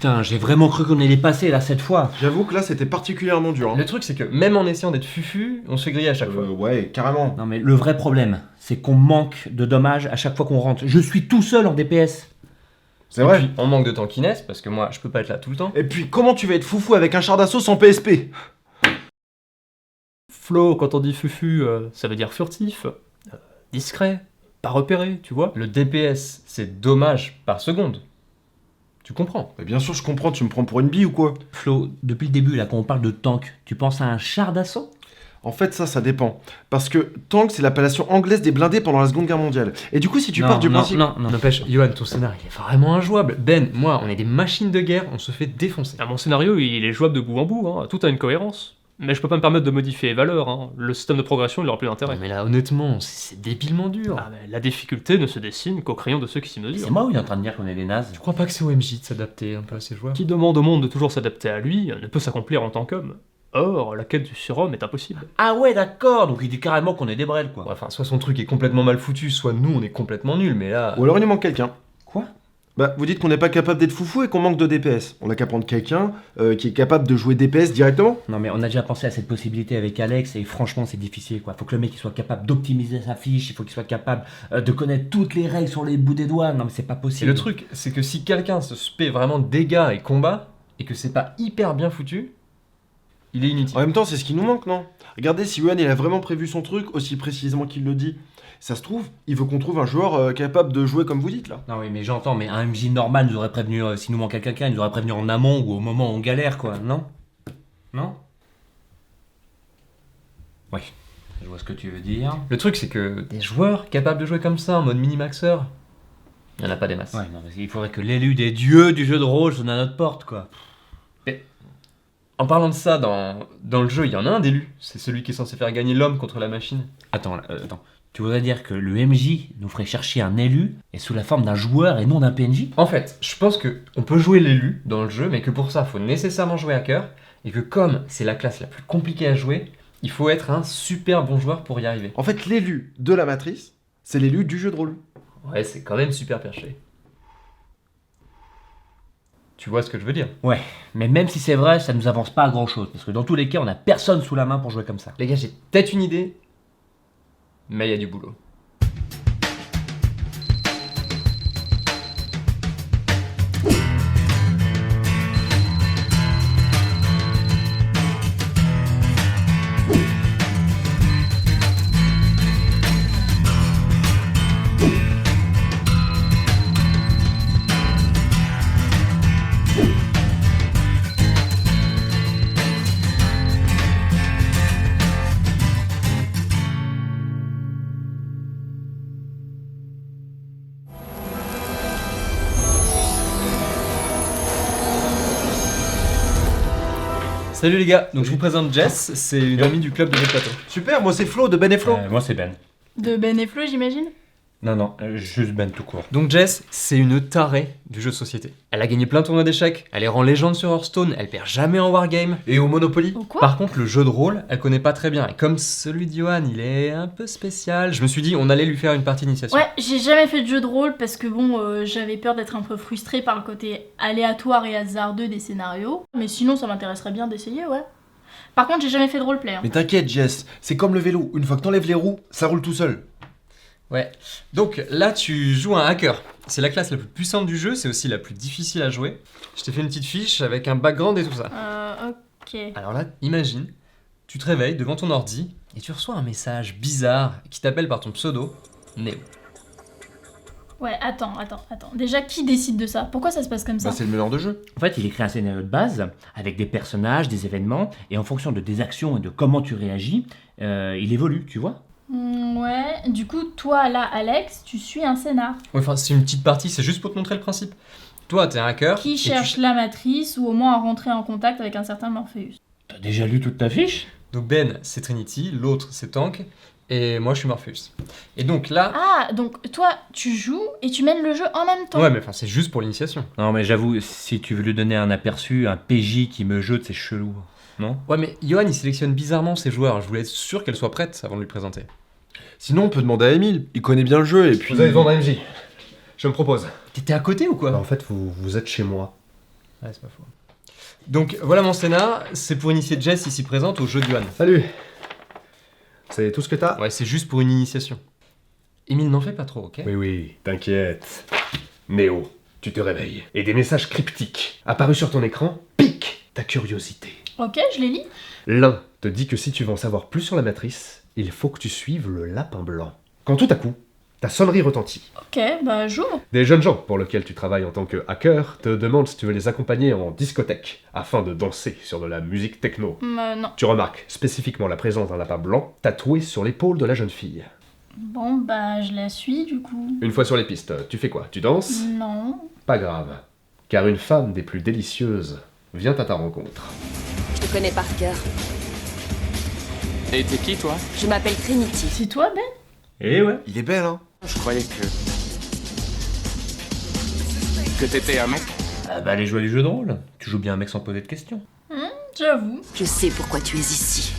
putain, j'ai vraiment cru qu'on allait passer là cette fois. J'avoue que là c'était particulièrement dur. Hein. Le truc, c'est que même en essayant d'être fufu, on se fait griller à chaque fois. Ouais, carrément. Non mais le vrai problème, c'est qu'on manque de dommages à chaque fois qu'on rentre. Je suis tout seul en DPS. C'est vrai. Et puis, on manque de tankiness, parce que moi, je peux pas être là tout le temps. Et puis comment tu vas être foufou avec un char d'assaut sans PSP? Flo, quand on dit fufu, ça veut dire furtif, discret, pas repéré, tu vois. Le DPS, c'est dommage par seconde. Tu comprends? Mais bien sûr, je comprends, tu me prends pour une bille ou quoi? Flo, depuis le début là, quand on parle de tank, tu penses à un char d'assaut? En fait, ça dépend. Parce que tank, c'est l'appellation anglaise des blindés pendant la Seconde Guerre mondiale. Et du coup, si tu pars du principe... Non. N'empêche, Johan, ton scénario, il est vraiment injouable. Ben, moi, on est des machines de guerre, on se fait défoncer. Ah, mon scénario, il est jouable de bout en bout, hein. Tout a une cohérence. Mais je peux pas me permettre de modifier les valeurs, hein. Le système de progression, il aura plus d'intérêt. Mais là, honnêtement, c'est débilement dur. Ah, mais la difficulté ne se dessine qu'au crayon de ceux qui s'y C'est mesurent. moi ou il est en train de dire qu'on est des nazes? Tu crois pas que c'est OMJ de s'adapter un peu à ses joueurs? Qui demande au monde de toujours s'adapter à lui ne peut s'accomplir en tant qu'homme. Or, la quête du surhomme est impossible. Ah ouais d'accord, donc il dit carrément qu'on est des brels quoi. Ouais, enfin, soit son truc est complètement mal foutu, soit nous, on est complètement nuls, mais là... Ou alors il nous manque quelqu'un. Quoi? Bah, vous dites qu'on n'est pas capable d'être foufou et qu'on manque de DPS. On a qu'à prendre quelqu'un qui est capable de jouer DPS directement. Non mais on a déjà pensé à cette possibilité avec Alex et franchement c'est difficile quoi. Faut que le mec il soit capable d'optimiser sa fiche, il faut qu'il soit capable de connaître toutes les règles sur les bouts des doigts. Non mais c'est pas Et possible. le truc, c'est que si quelqu'un se spé vraiment dégâts et combat, et que c'est pas hyper bien foutu, il est inutile. En même temps, c'est ce qui nous manque, non? Regardez, si Yuan il a vraiment prévu son truc, aussi précisément qu'il le dit, ça se trouve, il veut qu'on trouve un joueur capable de jouer comme vous dites là. Non oui mais j'entends, mais un MJ normal nous aurait prévenu s'il nous manquait quelqu'un, il nous aurait prévenu en amont ou au moment où on galère quoi, non? Non? Oui, je vois ce que tu veux dire. Le truc, c'est que des joueurs capables de jouer comme ça, en mode mini-maxeur, il y en a pas des masses. Ouais, non, mais il faudrait que l'élu des dieux du jeu de rôle sonne à notre porte quoi. En parlant de ça, dans le jeu, il y en a un d'élu. C'est celui qui est censé faire gagner l'homme contre la machine. Attends. Tu voudrais dire que le MJ nous ferait chercher un élu et sous la forme d'un joueur et non d'un PNJ? En fait, je pense que on peut jouer l'élu dans le jeu, mais que pour ça, il faut nécessairement jouer hacker, et que comme c'est la classe la plus compliquée à jouer, il faut être un super bon joueur pour y arriver. En fait, l'élu de la matrice, c'est l'élu du jeu de rôle. Ouais, c'est quand même super perché. Tu vois ce que je veux dire? Ouais, mais même si c'est vrai, ça nous avance pas à grand chose, parce que dans tous les cas, on a personne sous la main pour jouer comme ça. Les gars, j'ai peut-être une idée, mais il y a du boulot. Salut les gars, donc je vous présente Jess, c'est une amie du club de notre plateau. Super, moi c'est Flo de Ben et Flo. Moi c'est Ben. De Ben et Flo, j'imagine? Non, juste Ben tout court. Donc Jess, c'est une tarée du jeu de société. Elle a gagné plein de tournois d'échecs, elle est rang légende sur Hearthstone, elle perd jamais en Wargame. Et au Monopoly. Ou quoi? Par contre, le jeu de rôle, elle connaît pas très bien. Et comme celui de Johan, il est un peu spécial, je me suis dit on allait lui faire une partie d'initiation. Ouais, j'ai jamais fait de jeu de rôle parce que bon, j'avais peur d'être un peu frustrée par le côté aléatoire et hasardeux des scénarios. Mais sinon, ça m'intéresserait bien d'essayer, ouais. Par contre, j'ai jamais fait de roleplay. Hein. Mais t'inquiète Jess, c'est comme le vélo, une fois que t'enlèves les roues, ça roule tout seul. Ouais. Donc là, tu joues un hacker. C'est la classe la plus puissante du jeu, c'est aussi la plus difficile à jouer. Je t'ai fait une petite fiche avec un background et tout ça. Ok. Alors là, imagine, tu te réveilles devant ton ordi et tu reçois un message bizarre qui t'appelle par ton pseudo, Néo. Ouais, attends. Déjà, qui décide de ça? Pourquoi ça se passe comme ça? Bah c'est le meneur de jeu. En fait, il écrit un scénario de base avec des personnages, des événements, et en fonction de tes actions et de comment tu réagis, il évolue, tu vois. Ouais, du coup, toi, là, Alex, tu suis un scénar. Ouais, enfin, c'est une petite partie, c'est juste pour te montrer le principe. Toi, t'es un hacker. Qui et cherche la matrice ou au moins à rentrer en contact avec un certain Morpheus. T'as déjà lu toute ta fiche? Donc Ben, c'est Trinity, l'autre, c'est Tank, et moi, je suis Morpheus. Et donc là... Ah, donc toi, tu joues et tu mènes le jeu en même temps. Ouais, mais enfin, c'est juste pour l'initiation. Non, mais j'avoue, si tu veux lui donner un aperçu, un PJ qui me jette, c'est chelou. Non? Ouais, mais Johan, il sélectionne bizarrement ses joueurs. Je voulais être sûr qu'elle soit prête avant de lui présenter. Sinon on peut demander à Emile, il connaît bien le jeu et puis... Vous avez besoin d'un MJ. Je me propose. T'étais à côté ou quoi? Bah, en fait, vous êtes chez moi. Ouais, c'est pas faux. Donc voilà mon scénar, c'est pour initier Jess ici présente au jeu de Yuan. Salut. C'est tout ce que t'as? Ouais, c'est juste pour une initiation. Émile, n'en fais pas trop, ok? Oui, t'inquiète. Néo, tu te réveilles. Et des messages cryptiques apparus sur ton écran piquent ta curiosité. Ok, je les lis. L'un te dit que si tu veux en savoir plus sur la matrice, il faut que tu suives le lapin blanc. Quand tout à coup, ta sonnerie retentit. Ok, bah j'ouvre. Des jeunes gens pour lesquels tu travailles en tant que hacker te demandent si tu veux les accompagner en discothèque afin de danser sur de la musique techno. Non. Tu remarques spécifiquement la présence d'un lapin blanc tatoué sur l'épaule de la jeune fille. Bon, bah je la suis du coup. Une fois sur les pistes, tu fais quoi? Tu danses? Non. Pas grave, car une femme des plus délicieuses vient à ta rencontre. Je te connais par cœur. Et t'es qui, toi? Je m'appelle Trinity. C'est toi, Ben? Eh ouais. Il est belle, hein. Je croyais que t'étais un mec. Ah bah les joies du jeu de rôle. Tu joues bien un mec sans poser de questions. J'avoue. Je sais pourquoi tu es ici.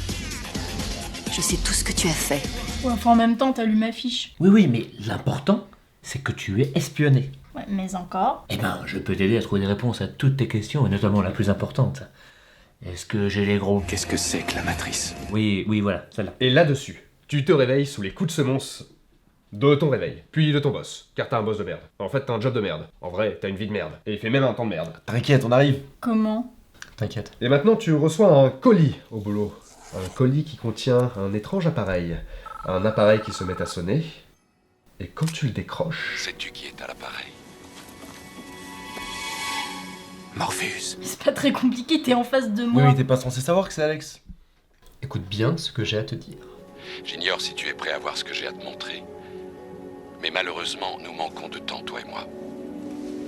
Je sais tout ce que tu as fait. Ouais, enfin, en même temps, t'as lu ma fiche. Oui, mais l'important, c'est que tu es espionné. Ouais, mais encore. Eh ben, je peux t'aider à trouver des réponses à toutes tes questions, et notamment la plus importante. Est-ce que j'ai les gros? Qu'est-ce que c'est que la matrice? Oui, voilà, celle-là. Et là-dessus, tu te réveilles sous les coups de semonce de ton réveil, puis de ton boss, car t'as un boss de merde. En fait, t'as un job de merde. En vrai, t'as une vie de merde. Et il fait même un temps de merde. T'inquiète, on arrive. Comment? T'inquiète. Et maintenant, tu reçois un colis au boulot. Un colis qui contient un étrange appareil. Un appareil qui se met à sonner. Et quand tu le décroches... Sais-tu qui est à l'appareil? Morpheus. C'est pas très compliqué, t'es en face de moi. Oui, t'es pas censé savoir que c'est Alex. Écoute bien ce que j'ai à te dire. J'ignore si tu es prêt à voir ce que j'ai à te montrer. Mais malheureusement, nous manquons de temps, toi et moi.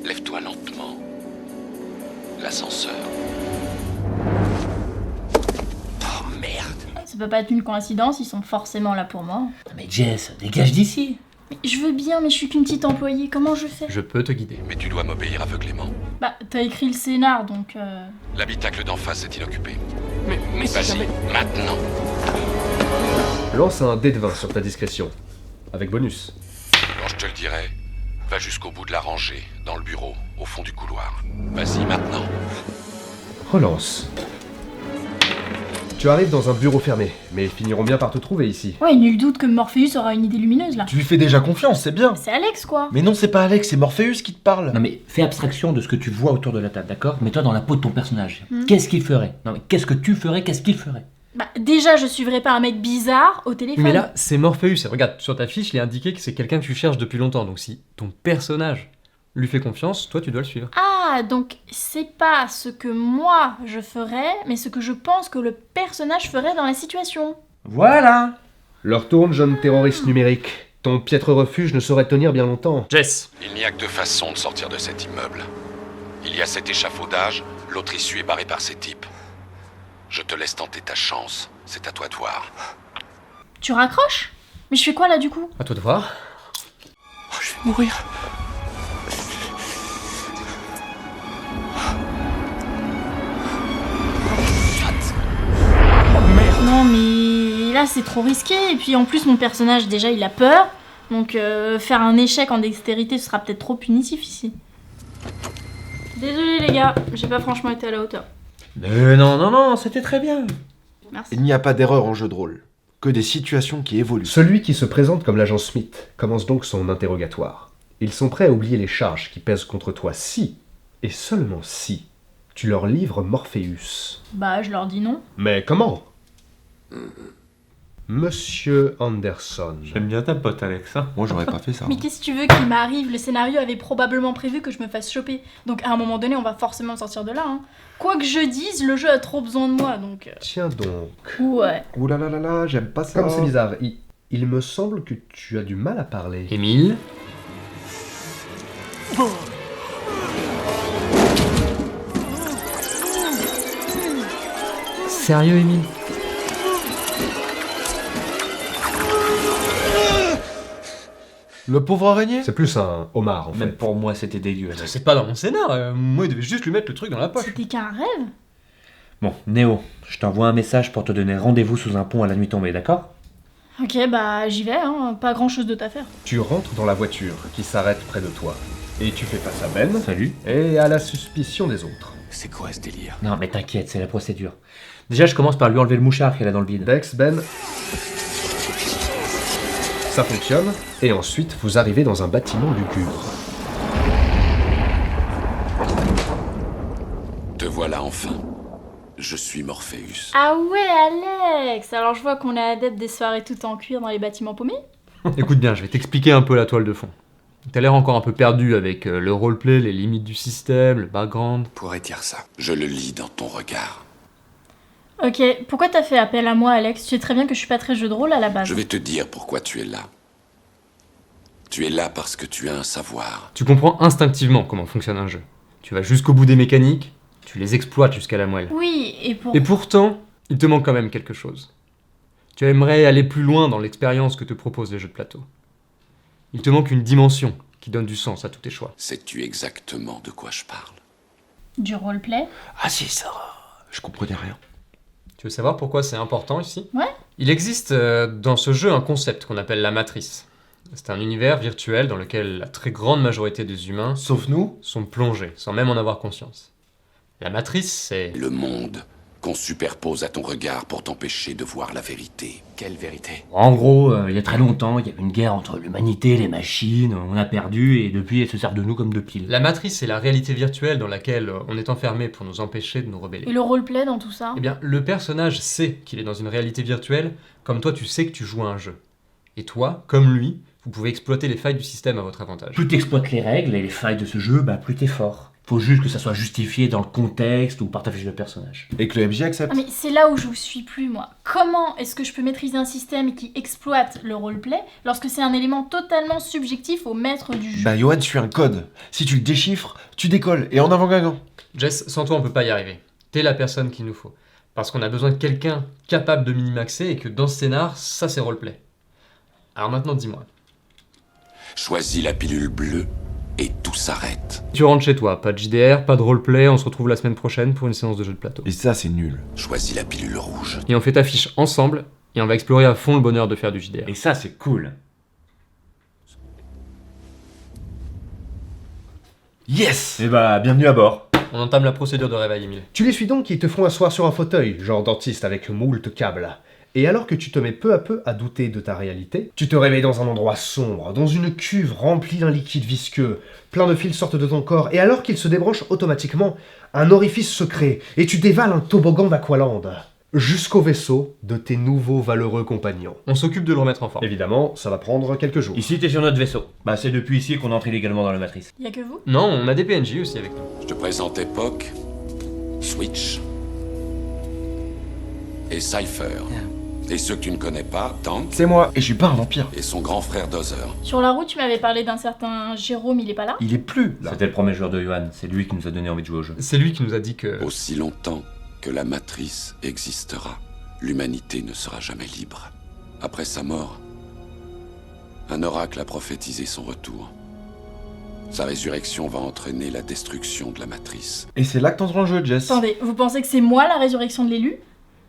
Lève-toi lentement. L'ascenseur. Oh merde. Ça peut pas être une coïncidence, ils sont forcément là pour moi. Mais Jess, dégage d'ici. Mais je veux bien, mais je suis qu'une petite employée, comment je fais? Je peux te guider. Mais tu dois m'obéir aveuglément. Bah, t'as écrit le scénar, donc L'habitacle d'en face est inoccupé. Mais si Vas-y, jamais... maintenant. Lance un dé de 20 sur ta discrétion. Avec bonus. Quand je te le dirai, va jusqu'au bout de la rangée, dans le bureau, au fond du couloir. Vas-y, maintenant. Relance. Tu arrives dans un bureau fermé, mais ils finiront bien par te trouver ici. ouais, nul doute que Morpheus aura une idée lumineuse là. Tu lui fais déjà confiance, c'est bien. C'est Alex quoi. Mais non, c'est pas Alex, c'est Morpheus qui te parle. Non mais fais abstraction de ce que tu vois autour de la table, d'accord? Mets-toi dans la peau de ton personnage. Qu'est-ce qu'il ferait? Non mais qu'est-ce que tu ferais? Qu'est-ce qu'il ferait? Bah, déjà, je suivrai pas un mec bizarre au téléphone. Mais là, c'est Morpheus. Et regarde, sur ta fiche, il est indiqué que c'est quelqu'un que tu cherches depuis longtemps. Donc si ton personnage lui fait confiance, toi tu dois le suivre. Ah, donc c'est pas ce que moi je ferais, mais ce que je pense que le personnage ferait dans la situation. Voilà. Leur tourne, jeune terroriste numérique. Ton piètre refuge ne saurait tenir bien longtemps. Jess. Il n'y a que deux façons de sortir de cet immeuble. Il y a cet échafaudage, l'autre issue est barrée par ces types. Je te laisse tenter ta chance, c'est à toi de voir. Tu raccroches? Mais je fais quoi là du coup? À toi de voir. Oh, je vais mourir. Non mais là c'est trop risqué, et puis en plus mon personnage déjà il a peur, donc faire un échec en dextérité ce sera peut-être trop punitif ici. Désolé les gars, j'ai pas franchement été à la hauteur. Non, c'était très bien. Merci. Il n'y a pas d'erreur en jeu de rôle, que des situations qui évoluent. Celui qui se présente comme l'agent Smith commence donc son interrogatoire. Ils sont prêts à oublier les charges qui pèsent contre toi si, et seulement si, tu leur livres Morpheus. Bah je leur dis non. Mais comment? Monsieur Anderson. bien ta pote Alex. Hein. Moi, j'aurais pas fait ça. Mais qu'est-ce que tu veux qu'il m'arrive? Le scénario avait probablement prévu que je me fasse choper. Donc à un moment donné, on va forcément sortir de là. Hein. Quoi que je dise, le jeu a trop besoin de moi, donc... Tiens donc. Ouais. Ouh là là là là, j'aime pas ça. Comme c'est bizarre, il me semble que tu as du mal à parler. Émile. Sérieux, Émile? Le pauvre araignée. C'est plus un homard en fait. Même pour moi c'était dégueu. Alex. C'est pas dans mon scénar. Moi, il devait juste lui mettre le truc dans la poche. C'était qu'un rêve? Bon, Néo, je t'envoie un message pour te donner rendez-vous sous un pont à la nuit tombée, d'accord? Ok, bah j'y vais, hein. Pas grand chose d'autre à faire. Tu rentres dans la voiture qui s'arrête près de toi. Et tu fais face à Ben Salut. et à la suspicion des autres. C'est quoi ce délire? Non, mais t'inquiète, c'est la procédure. Déjà, je commence par lui enlever le mouchard qu'elle a dans le bide. Dex, Ben. Ça fonctionne. Et ensuite, vous arrivez dans un bâtiment lugubre. Te voilà enfin. Je suis Morpheus. Ah ouais, Alex! Alors je vois qu'on est adepte des soirées tout en cuir dans les bâtiments paumés. Écoute bien, je vais t'expliquer un peu la toile de fond. T'as l'air encore un peu perdu avec le roleplay, les limites du système, le background. Pourrait dire ça. Je le lis dans ton regard. Ok, pourquoi t'as fait appel à moi, Alex? Tu sais très bien que je suis pas très jeu de rôle à la base. Je vais te dire pourquoi tu es là. Tu es là parce que tu as un savoir. Tu comprends instinctivement comment fonctionne un jeu. Tu vas jusqu'au bout des mécaniques, tu les exploites jusqu'à la moelle. Oui, et pour... Et pourtant, il te manque quand même quelque chose. Tu aimerais aller plus loin dans l'expérience que te proposent les jeux de plateau. Il te manque une dimension qui donne du sens à tous tes choix. Sais-tu exactement de quoi je parle? Du roleplay? Ah si, ça... Je comprenais rien. Tu veux savoir pourquoi c'est important ici? Ouais. Il existe dans ce jeu un concept qu'on appelle la matrice. C'est un univers virtuel dans lequel la très grande majorité des humains Sauf nous. sont plongés, sans même en avoir conscience. La matrice, c'est... Le monde qu'on superpose à ton regard pour t'empêcher de voir la vérité. Quelle vérité? En gros, il y a très longtemps, il y avait une guerre entre l'humanité et les machines, on a perdu, et depuis, elles se servent de nous comme de piles. La matrice, c'est la réalité virtuelle dans laquelle on est enfermé pour nous empêcher de nous rebeller. Et le roleplay dans tout ça? Eh bien, le personnage sait qu'il est dans une réalité virtuelle, comme toi tu sais que tu joues à un jeu. Et toi, comme lui, vous pouvez exploiter les failles du système à votre avantage. Plus t'exploites les règles et les failles de ce jeu, plus t'es fort. Faut juste que ça soit justifié dans le contexte ou par ta fiche de personnage. Et que le MJ accepte. Ah mais c'est là où je vous suis plus, moi. Comment est-ce que je peux maîtriser un système qui exploite le roleplay lorsque c'est un élément totalement subjectif au maître du jeu? Bah Johan, je suis un code. Si tu le déchiffres, tu décolles. Et en avant gagnant. Jess, sans toi on peut pas y arriver. T'es la personne qu'il nous faut. Parce qu'on a besoin de quelqu'un capable de minimaxer et que dans ce scénar, ça c'est roleplay. Alors maintenant dis-moi. Choisis la pilule bleue et tout s'arrête. Tu rentres chez toi, pas de JDR, pas de roleplay, on se retrouve la semaine prochaine pour une séance de jeu de plateau. Et ça, c'est nul. Choisis la pilule rouge. Et on fait ta fiche ensemble, et on va explorer à fond le bonheur de faire du JDR. Et ça, c'est cool. Yes. Et bienvenue à bord. On entame la procédure de réveil, Emile. Tu les suis donc et ils te font asseoir sur un fauteuil, genre dentiste avec moult câbles. Et alors que tu te mets peu à peu à douter de ta réalité, tu te réveilles dans un endroit sombre, dans une cuve remplie d'un liquide visqueux. Plein de fils sortent de ton corps, et alors qu'ils se débranchent automatiquement, un orifice se crée, et tu dévales un toboggan d'Aqualand. Jusqu'au vaisseau de tes nouveaux valeureux compagnons. On s'occupe de le remettre en forme. Évidemment, ça va prendre quelques jours. Ici, t'es sur notre vaisseau. C'est depuis ici qu'on entre illégalement dans la matrice. Y a que vous? Non, on a des PNJ aussi avec nous. Je te présente Epoch, Switch et Cypher. Et ceux que tu ne connais pas, Tank C'est moi. Et je suis pas un vampire. et son grand frère Dozer. Sur la route, tu m'avais parlé d'un certain Jérôme, il est pas là? Il est plus là. C'était le premier joueur de Johan, c'est lui qui nous a donné envie de jouer au jeu. C'est lui qui nous a dit que... Aussi longtemps que la matrice existera, l'humanité ne sera jamais libre. Après sa mort, un oracle a prophétisé son retour. Sa résurrection va entraîner la destruction de la matrice. Et c'est là que t'entres en jeu, Jess. Attendez, vous pensez que c'est moi la résurrection de l'élu?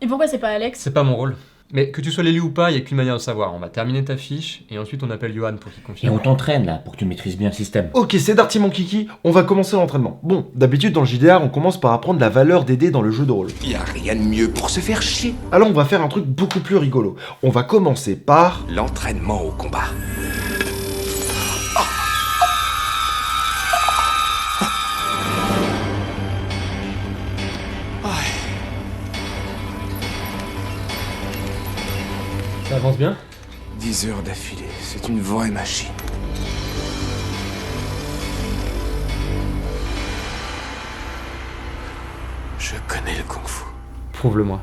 Et pourquoi c'est pas Alex? C'est pas mon rôle. Mais que tu sois l'élu ou pas, il y a qu'une manière de savoir. On va terminer ta fiche, et ensuite on appelle Johan pour qu'il Et confirme. on t'entraîne là, pour que tu maîtrises bien le système. Ok, c'est Darty mon kiki, on va commencer l'entraînement. Bon, d'habitude dans le JDR, on commence par apprendre la valeur des dés dans le jeu de rôle. Y a rien de mieux pour se faire chier. Alors on va faire un truc beaucoup plus rigolo. On va commencer par... L'entraînement au combat. Ça avance bien? 10 heures d'affilée, c'est une vraie machine. Je connais le kung-fu. Prouve-le-moi.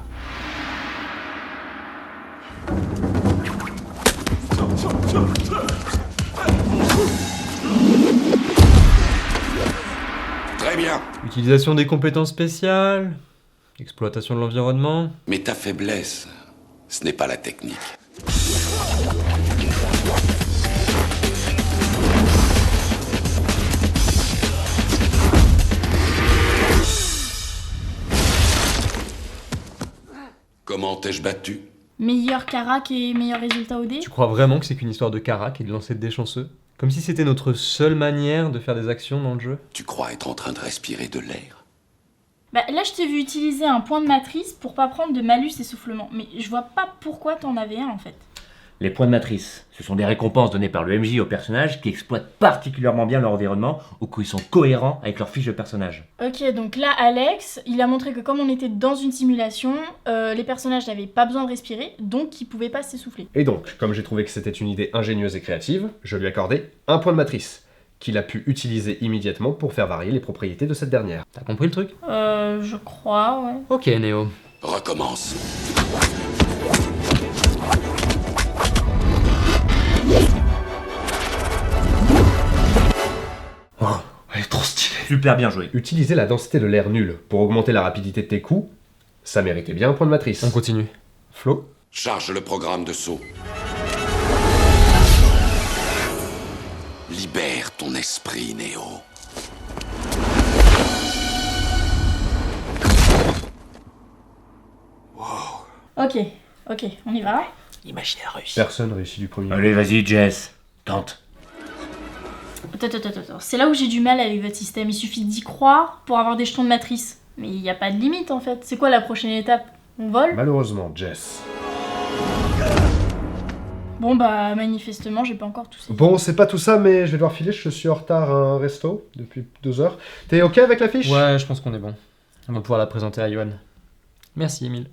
Très bien. Utilisation des compétences spéciales, exploitation de l'environnement. Mais ta faiblesse, ce n'est pas la technique. Comment t'ai-je battu? Meilleur carac et meilleur résultat au dé? Tu crois vraiment que c'est qu'une histoire de carac et de lancer de dés chanceux? Comme si c'était notre seule manière de faire des actions dans le jeu? Tu crois être en train de respirer de l'air? Bah là, je t'ai vu utiliser un point de matrice pour pas prendre de malus essoufflement. Mais je vois pas pourquoi t'en avais un en fait. Les points de matrice, ce sont des récompenses données par le MJ aux personnages qui exploitent particulièrement bien leur environnement ou qui sont cohérents avec leur fiche de personnage. Ok, donc là, Alex, il a montré que comme on était dans une simulation, les personnages n'avaient pas besoin de respirer, donc ils pouvaient pas s'essouffler. Et donc, comme j'ai trouvé que c'était une idée ingénieuse et créative, je lui ai accordé un point de matrice, qu'il a pu utiliser immédiatement pour faire varier les propriétés de cette dernière. T'as compris le truc? Je crois, ouais. Ok, Néo. Recommence. Elle est trop stylée. Super bien joué. Utiliser la densité de l'air nul pour augmenter la rapidité de tes coups, ça méritait bien un point de matrice. On continue. Flo? Charge le programme de saut. Libère ton esprit, Néo. Ok, on y va. L'imaginaire réussi. Personne réussit du premier. Allez, vas-y, Jess. Tente. Attends. C'est là où j'ai du mal avec votre système. Il suffit d'y croire pour avoir des jetons de matrice. Mais il n'y a pas de limite en fait. C'est quoi la prochaine étape? On vole? Malheureusement, Jess. Bon bah manifestement j'ai pas encore tout ça. Bon, c'est pas tout ça, mais je vais devoir filer, je suis en retard à un resto depuis 2 heures. T'es ok avec la fiche? Ouais, je pense qu'on est bon. On va pouvoir la présenter à Yoann. Merci, Emile.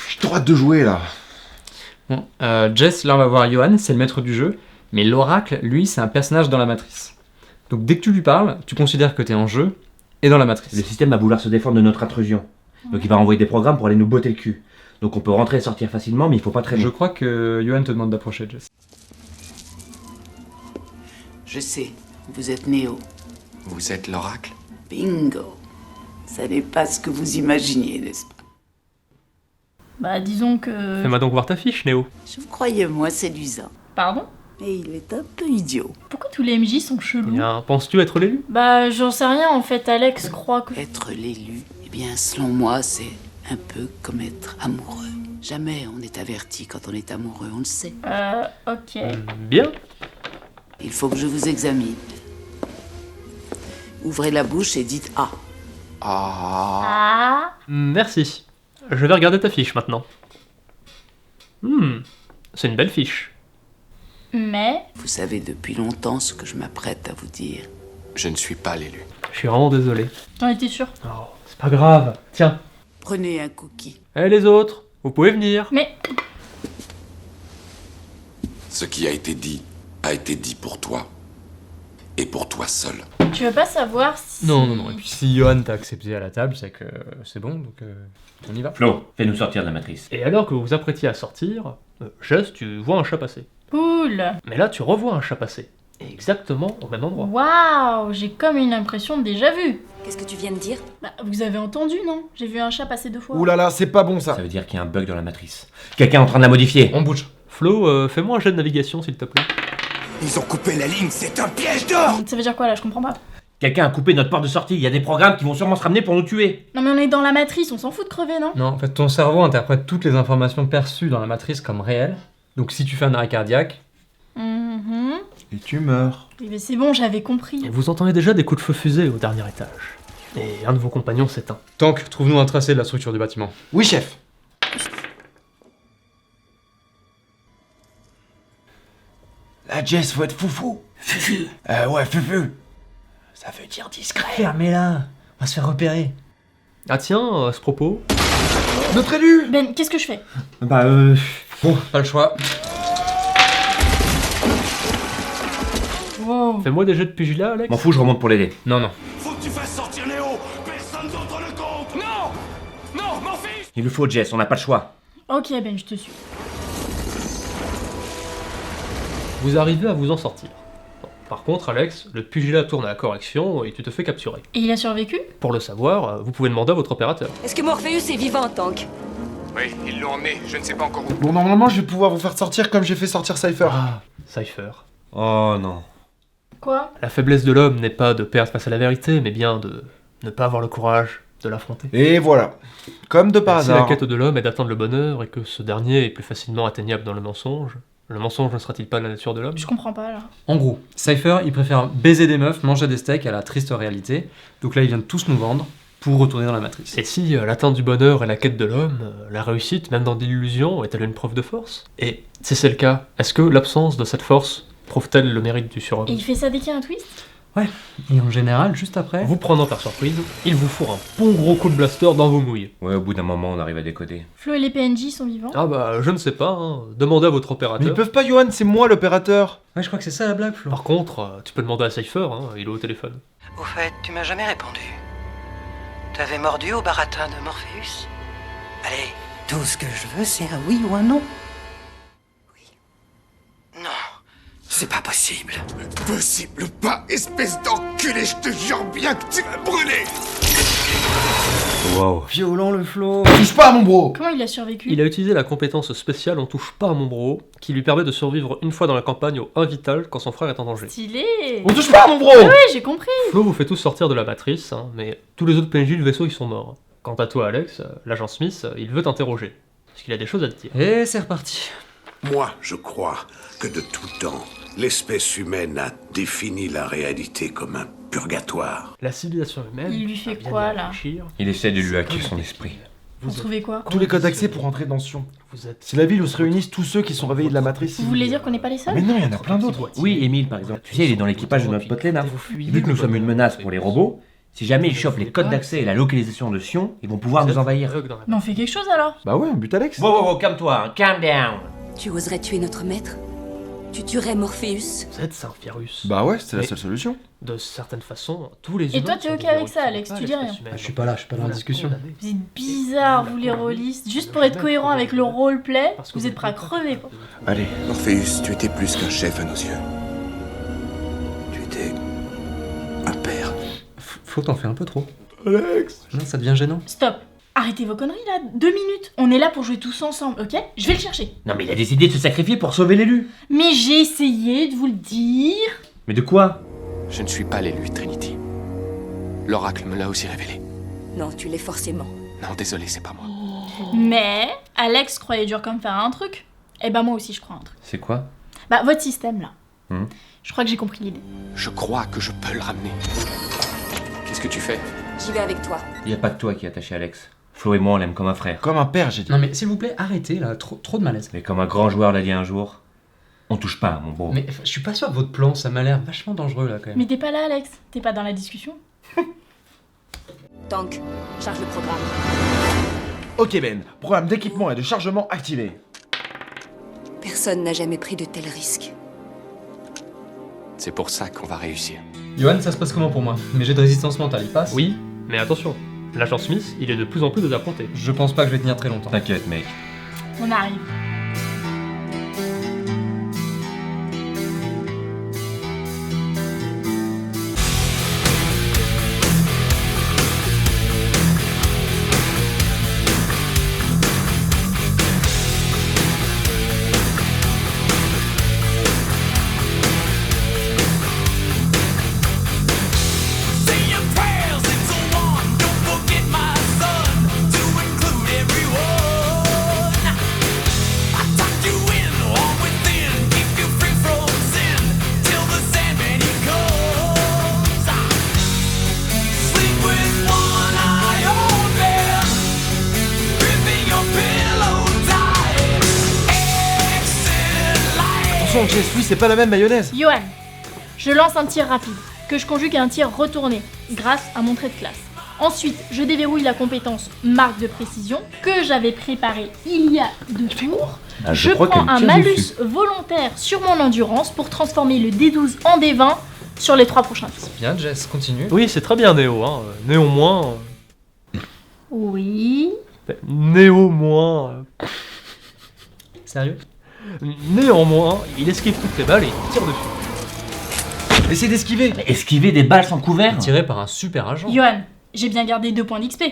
J'ai trop hâte de jouer là. Bon, Jess, là on va voir Yoann, c'est le maître du jeu, mais l'oracle, lui, c'est un personnage dans la matrice. Donc dès que tu lui parles, tu considères que t'es en jeu et dans la matrice. Le système va vouloir se défendre de notre intrusion. Donc il va envoyer des programmes pour aller nous botter le cul. Donc on peut rentrer et sortir facilement, mais il faut pas traîner. Je crois que Yoann te demande d'approcher, Jess. Je sais, vous êtes Néo. Vous êtes l'oracle? Bingo. Ça n'est pas ce que vous imaginiez, n'est-ce pas? Bah disons que... Fais-moi donc voir ta fiche, Néo. Je vous croyais moins séduisant. Pardon? Mais il est un peu idiot. Pourquoi tous les MJ sont chelous? Bien, penses-tu être l'élu? Bah j'en sais rien en fait, Alex croit que... Être l'élu, eh bien, selon moi, c'est un peu comme être amoureux. Jamais on est averti quand on est amoureux, on le sait. Ok. Bien. Il faut que je vous examine. Ouvrez la bouche et dites ah. Ah... Merci. Je vais regarder ta fiche maintenant. C'est une belle fiche. Mais... Vous savez depuis longtemps ce que je m'apprête à vous dire. Je ne suis pas l'élu. Je suis vraiment désolé. T'en étais sûr? Oh, c'est pas grave. Tiens. Prenez un cookie. Eh les autres, vous pouvez venir. Mais... Ce qui a été dit pour toi. Et pour toi seul. Tu veux pas savoir si... Non. Et puis si Yoann t'a accepté à la table, c'est que c'est bon, donc on y va. Flo, fais-nous sortir de la matrice. Et alors que vous vous apprêtiez à sortir, Jess, tu vois un chat passer. Cool. Mais là, tu revois un chat passer. Exactement au même endroit. Waouh, j'ai comme une impression de déjà vu. Qu'est-ce que tu viens de dire? Bah, vous avez entendu, non? J'ai vu un chat passer 2 fois. Ouh là là, c'est pas bon ça. Ça veut dire qu'il y a un bug dans la matrice. Quelqu'un est en train de la modifier. On bouge. Flo, fais-moi un jet de navigation, s'il te plaît. Ils ont coupé la ligne, c'est un piège d'or! Ça veut dire quoi là? Je comprends pas. Quelqu'un a coupé notre porte de sortie. Il y a des programmes qui vont sûrement se ramener pour nous tuer. Non mais on est dans la matrice, on s'en fout de crever, non? Non, en fait, ton cerveau interprète toutes les informations perçues dans la matrice comme réelles. Donc si tu fais un arrêt cardiaque, Et tu meurs. Oui, mais c'est bon, j'avais compris. Et vous entendez déjà des coups de feu fusée au dernier étage. Et un de vos compagnons s'éteint. Tank, trouve-nous un tracé de la structure du bâtiment. Oui, chef. La Jess, faut être foufou. Fufu. Ouais, fufu. Ça veut dire discret. Fermez-la. On va se faire repérer. Ah tiens, à ce propos, Notre élu. Ben, qu'est-ce que je fais? Bah Bon, pas le choix. Wow. fais-moi des jets de pugilat, Alex. m'en fous, je remonte pour l'aider. Non. Faut que tu fasses sortir Néo! Personne d'autre ne compte! Non! Non, mon fils! Il le faut, Jess, on n'a pas le choix. Ok, Ben, je te suis. Vous arrivez à vous en sortir. Bon, par contre, Alex, le pugilat tourne à la correction et tu te fais capturer. Et il a survécu? Pour le savoir, vous pouvez demander à votre opérateur. Est-ce que Morpheus est vivant, Tank? Oui, ils l'ont emmené, je ne sais pas encore où. Bon, normalement, je vais pouvoir vous faire sortir comme j'ai fait sortir Cypher. Ah, Cypher. Oh non. Quoi? La faiblesse de l'homme n'est pas de perdre face à la vérité, mais bien de ne pas avoir le courage de l'affronter. Et voilà. Comme de par Si la hasard. quête de l'homme est d'atteindre le bonheur et que ce dernier est plus facilement atteignable dans le mensonge, Le mensonge ne sera-t-il pas la nature de l'homme? Je comprends pas là. En gros, Cypher, il préfère baiser des meufs, manger des steaks à la triste réalité. Donc là, il vient de tous nous vendre pour retourner dans la matrice. Et si l'atteinte du bonheur est la quête de l'homme, la réussite, même dans des illusions, est-elle une preuve de force? Et si c'est le cas, est-ce que l'absence de cette force prouve-t-elle le mérite du surhomme? Et il fait ça dès qu'il y a un twist? Et en général, juste après... Vous prenant par surprise, il vous fourre un bon gros coup de blaster dans vos mouilles. Ouais, au bout d'un moment, on arrive à décoder. Flo et les PNJ sont vivants? Ah bah, je ne sais pas, hein. Demandez à votre Mais opérateur. ils peuvent pas, Johan, c'est moi l'opérateur. Ouais, je crois que c'est ça la blague, Flo. Par contre, tu peux demander à Cypher, hein, il est au téléphone. Au fait, tu m'as jamais répondu. T'avais mordu au baratin de Morpheus? Allez, tout ce que je veux, c'est un oui ou un non. Oui. Non. C'est pas possible. Possible pas, espèce d'enculé, je te jure bien que tu vas brûler. Wow. Violent le Flo. Touche pas à mon bro. Comment il a survécu? Il a utilisé la compétence spéciale On touche pas à mon bro, qui lui permet de survivre une fois dans la campagne au 1 vital quand son frère est en danger. Stylé. On touche pas à mon bro. Ah ouais, j'ai compris. Flo vous fait tous sortir de la matrice, hein, mais tous les autres PNJ du vaisseau ils sont morts. Quant à toi Alex, l'agent Smith, il veut t'interroger. Parce qu'il a des choses à te dire. Et c'est reparti. Moi, je crois que de tout temps, l'espèce humaine a défini la réalité comme un purgatoire. La civilisation humaine... Il lui fait a bien quoi, dû là? réfléchir. Il essaie de lui hacker son esprit. Vous trouvez quoi? Tous les codes d'accès pour entrer dans Sion. Vous êtes... C'est la ville où se réunissent tous ceux qui sont réveillés de la matrice. Vous voulez dire qu'on n'est pas les seuls? Mais non, il y en a plein d'autres. Oui, Émile, par exemple. Tu sais, il est dans l'équipage de notre pote Lena. Vu que nous sommes une menace pour les robots, si jamais ils chopent les codes d'accès et la localisation de Sion, ils vont pouvoir nous envahir. Mais on fait quelque chose alors? Bah ouais, on bute Alex. Wow, calme-toi, hein, calm down. Tu oserais tuer notre maître? Tu tuerais Morpheus? Vous êtes un virus. Bah ouais, c'est la Mais- seule solution. De certaines façons, tous les Et humains toi, t'es sont ok des avec virus, ça, ce Alex, n'est pas tu dis l'espèce rien. humaine. Je suis pas là dans la Voilà, discussion. condamné. Vous êtes bizarres, vous les rôlistes. Juste pour être cohérent avec le roleplay, Parce que vous êtes prêts à crever quoi. Allez. Morpheus, tu étais plus qu'un chef à nos yeux. Tu étais un père. Flo, t'en fais un peu trop. Alex. Non, ça devient gênant. Stop. Arrêtez vos conneries là, 2 minutes. On est là pour jouer tous ensemble, ok? Je vais le chercher. Non, mais il a décidé de se sacrifier pour sauver l'élu. Mais j'ai essayé de vous le dire. Mais de quoi? Je ne suis pas l'élu, Trinity. L'oracle me l'a aussi révélé. Non, tu l'es forcément. Non, désolé, c'est pas moi. Mais Alex croyait dur comme faire un truc. Et bah moi aussi je crois un truc. C'est quoi? Bah votre système là. Hmm. Je crois que j'ai compris l'idée. Je crois que je peux le ramener. Qu'est-ce que tu fais? J'y vais avec toi. Il y a pas que toi qui est attaché à Alex. Flo et moi, on l'aime comme un frère. Comme un père, j'ai dit. Non mais s'il vous plaît, arrêtez là, trop de malaise. Mais comme un grand joueur l'a dit un jour, on touche pas à mon bro. Mais je suis pas sûr de votre plan, ça m'a l'air vachement dangereux là quand même. Mais t'es pas là Alex, t'es pas dans la discussion. Tank, charge le programme. Ok Ben, programme d'équipement et de chargement activé. Personne n'a jamais pris de tels risques. C'est pour ça qu'on va réussir. Johan, ça se passe comment pour moi? Mes jets de résistance mentale, ils passent? Oui, mais attention, l'agent Smith, il est de plus en plus désappointé. Je pense pas que je vais tenir très longtemps. T'inquiète, mec. On arrive. Attention, Jess, lui, c'est pas la même mayonnaise. Johan, je lance un tir rapide, que je conjugue à un tir retourné, grâce à mon trait de classe. Ensuite, je déverrouille la compétence marque de précision, que j'avais préparée il y a 2 tours. Ah, Je crois prends qu'elle un tire malus dessus. volontaire sur mon endurance pour transformer le D12 en D20 sur les 3 prochains tours. Bien, Jess, continue. Oui, c'est très bien Néo, hein. Néanmoins... Oui. Néanmoins... Sérieux? Néanmoins, il esquive toutes les balles et il tire dessus. Essayez d'esquiver. Mais esquiver des balles sans couvert? Tiré par un super agent. Johan, j'ai bien gardé 2 points d'XP.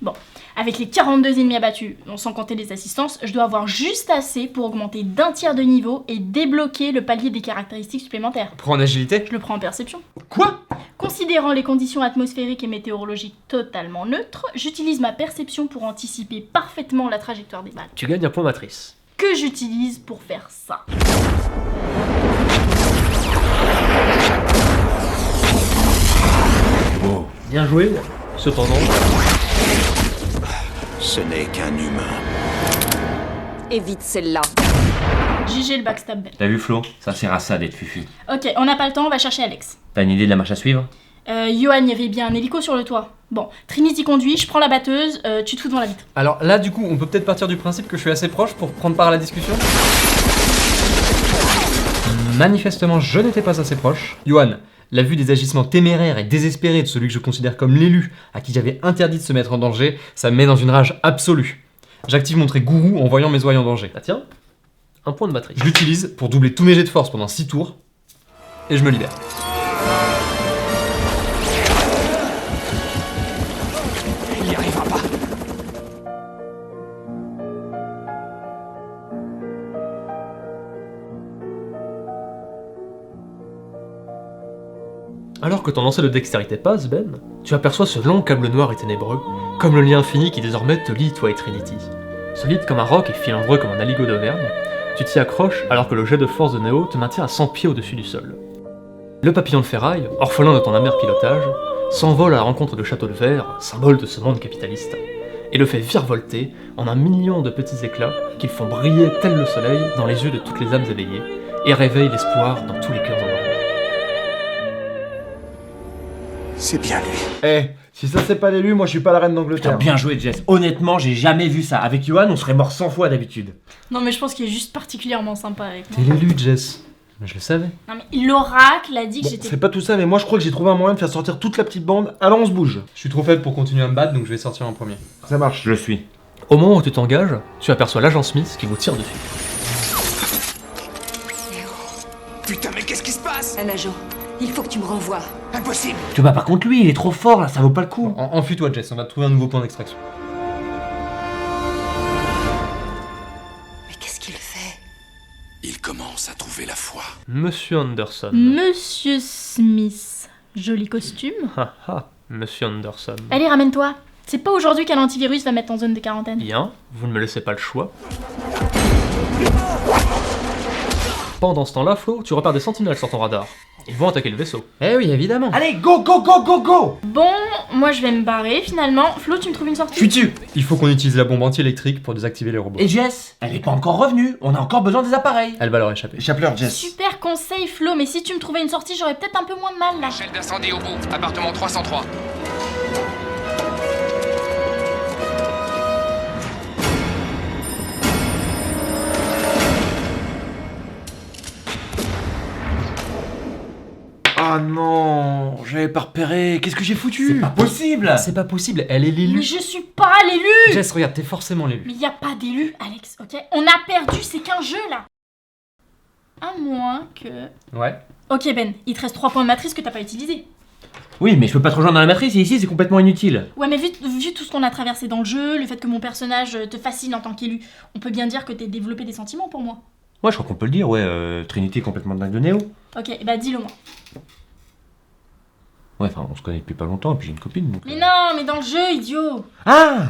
Bon, avec les 42 ennemis abattus, sans compter les assistances, je dois avoir juste assez pour augmenter d'un tiers de niveau et débloquer le palier des caractéristiques supplémentaires. Prends en agilité? Je le prends en perception. Quoi? Considérant les conditions atmosphériques et météorologiques totalement neutres, j'utilise ma perception pour anticiper parfaitement la trajectoire des balles. Tu gagnes un point matrice. que j'utilise pour faire ça. Oh, bien joué. Cependant, Ce n'est qu'un humain. Évite celle-là. GG le backstab Ben. T'as vu Flo? Ça sert à ça d'être fufu. Ok, on n'a pas le temps, on va chercher Alex. T'as une idée de la marche à suivre? Johan, il y avait bien un hélico sur le toit. Bon, Trinity conduit, je prends la batteuse, tu te fous devant la vitre. Alors là, du coup, on peut peut-être partir du principe que je suis assez proche pour prendre part à la discussion. Manifestement, je n'étais pas assez proche. Johan, la vue des agissements téméraires et désespérés de celui que je considère comme l'élu, à qui j'avais interdit de se mettre en danger, ça me met dans une rage absolue. J'active mon trait gourou en voyant mes oeils en danger. ah tiens, un point de matrice. Je l'utilise pour doubler tous mes jets de force pendant 6 tours, et je me libère. Il n'y arrivera pas. Alors que ton lancer de dextérité passe, Ben, tu aperçois ce long câble noir et ténébreux, comme le lien infini qui désormais te lie toi et Trinity. Solide comme un roc et filandreux comme un aligot d'Auvergne, tu t'y accroches alors que le jet de force de Néo te maintient à 100 pieds au-dessus du sol. Le papillon de ferraille, orphelin de ton amer pilotage, s'envole à la rencontre de Château de Verre, symbole de ce monde capitaliste, et le fait virevolter en un million de petits éclats qu'ils font briller tel le soleil dans les yeux de toutes les âmes éveillées, et réveillent l'espoir dans tous les cœurs endormis. C'est bien lui. Eh, si ça c'est pas l'élu, moi je suis pas la reine Putain, d'Angleterre. bien joué Jess. Honnêtement, j'ai jamais vu ça. Avec Johan, on serait mort 100 fois d'habitude. Non mais je pense qu'il est juste particulièrement sympa avec T'es moi. l'élu, Jess. Je le savais. Non mais l'oracle a dit que Bon, j'étais... c'est pas tout ça, mais moi je crois que j'ai trouvé un moyen de faire sortir toute la petite bande. Alors on se bouge. Je suis trop faible pour continuer à me battre, donc je vais sortir en premier. Ça marche. Je le suis. Au moment où tu t'engages, tu aperçois l'agent Smith qui vous tire dessus. Putain, mais qu'est-ce qui se passe? Un agent, il faut que tu me renvoies. Impossible. Tu vas pas contre lui, il est trop fort là, ça vaut pas le coup. Enfuis-toi, Jess, on va trouver un nouveau point d'extraction. Mais qu'est-ce qu'il fait? Il commence à trouver la foi. Monsieur Anderson. Monsieur Smith. Joli costume. Ha ha, Monsieur Anderson. Allez, ramène-toi. C'est pas aujourd'hui qu'un antivirus va mettre en zone de quarantaine. Bien, vous ne me laissez pas le choix. Pendant ce temps-là, Flo, tu repères des sentinelles sur ton radar. Ils vont attaquer le vaisseau. Eh oui, évidemment. Allez, go, go, go, go, go. Bon, moi je vais me barrer finalement. Flo, tu me trouves une sortie? Futu. Il faut qu'on utilise la bombe anti-électrique pour désactiver les robots. Et Jess, elle est pas encore revenue. On a encore besoin des appareils. Elle va leur échapper. Échappe-leur, Jess. Super conseil Flo, mais si tu me trouvais une sortie, j'aurais peut-être un peu moins de mal là. Échelle d'incendie au bout. Appartement 303. Ah non, j'avais pas repéré. Qu'est-ce que j'ai foutu? C'est pas possible. C'est pas possible, elle est Mais l'élu. je suis pas l'élu. Jess, regarde, t'es forcément l'élu. Mais y a pas d'élu, Alex, ok? On a perdu, c'est qu'un jeu là. À moins que... Ouais. Ok Ben, il te reste 3 points de matrice que t'as pas utilisés. Oui, mais je peux pas te rejoindre dans la matrice et ici c'est complètement inutile. Ouais, mais vu tout ce qu'on a traversé dans le jeu, le fait que mon personnage te fascine en tant qu'élu, on peut bien dire que t'es développé des sentiments pour moi. Ouais, je crois qu'on peut le dire, ouais. Trinity est complètement dingue de Néo. Ok, bah dis-le moi. Ouais, enfin, on se connaît depuis pas longtemps et puis j'ai une copine donc. Mais non, mais dans le jeu, idiot. Ah.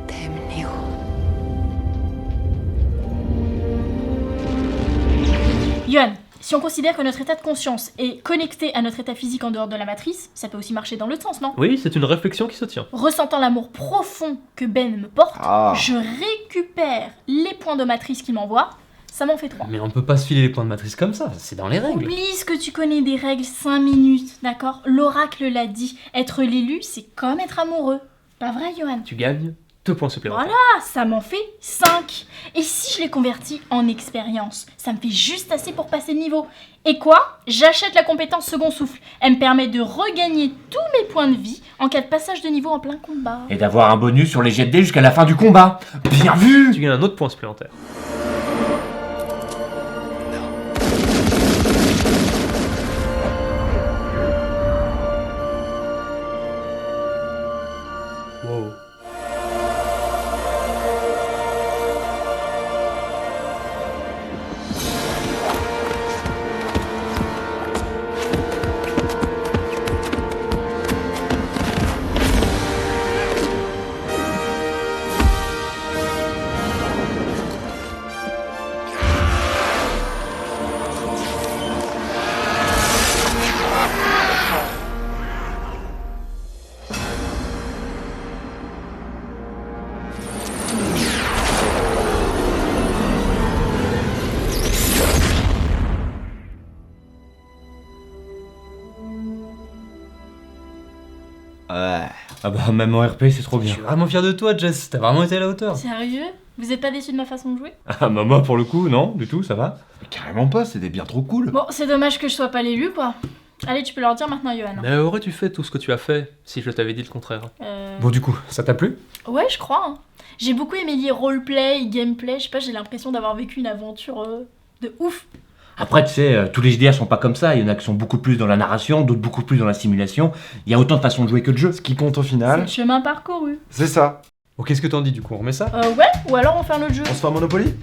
T'aimes, Néo. Yohan, si on considère que notre état de conscience est connecté à notre état physique en dehors de la matrice, ça peut aussi marcher dans l'autre sens, non? Oui, c'est une réflexion qui se tient. Ressentant l'amour profond que Ben me porte, Ah. je récupère les points de matrice qu'il m'envoie, ça m'en fait 3. Mais on peut pas se filer les points de matrice comme ça, c'est dans les règles. Oublie ce que tu connais des règles 5 minutes, d'accord? L'oracle l'a dit, être l'élu, c'est comme être amoureux. Pas vrai, Yohan? Tu gagnes 2 points supplémentaires. Voilà, ça m'en fait 5. Et si je les convertis en expérience, ça me fait juste assez pour passer le niveau. Et quoi? J'achète la compétence second souffle. Elle me permet de regagner tous mes points de vie en cas de passage de niveau en plein combat. Et d'avoir un bonus sur les jets de dés jusqu'à la fin du combat. Bien vu. Tu gagnes un autre point supplémentaire. Wow. Ah bah même en RP c'est trop Je bien. suis vraiment fier de toi, Jess, t'as vraiment été à la hauteur. Sérieux? Vous êtes pas déçu de ma façon de jouer? Ah bah moi pour le coup non, du tout, ça va. Mais carrément pas, c'était bien trop cool. Bon, c'est dommage que je sois pas l'élu, quoi. Allez, tu peux leur dire maintenant, Johan. Mais aurais-tu fait tout ce que tu as fait si je t'avais dit le contraire? Bon du coup, ça t'a plu? Ouais, je crois. Hein. J'ai beaucoup aimé lier roleplay, gameplay, je sais pas, j'ai l'impression d'avoir vécu une aventure de ouf. Après tu sais, tous les JDR sont pas comme ça, il y en a qui sont beaucoup plus dans la narration, d'autres beaucoup plus dans la simulation. Il y a autant de façons de jouer que de jeux. Ce qui compte au C'est final, le chemin parcouru. c'est ça. Bon, qu'est-ce que t'en dis du coup, on remet ça? Ouais, ou alors on fait un autre jeu. On se fait un Monopoly?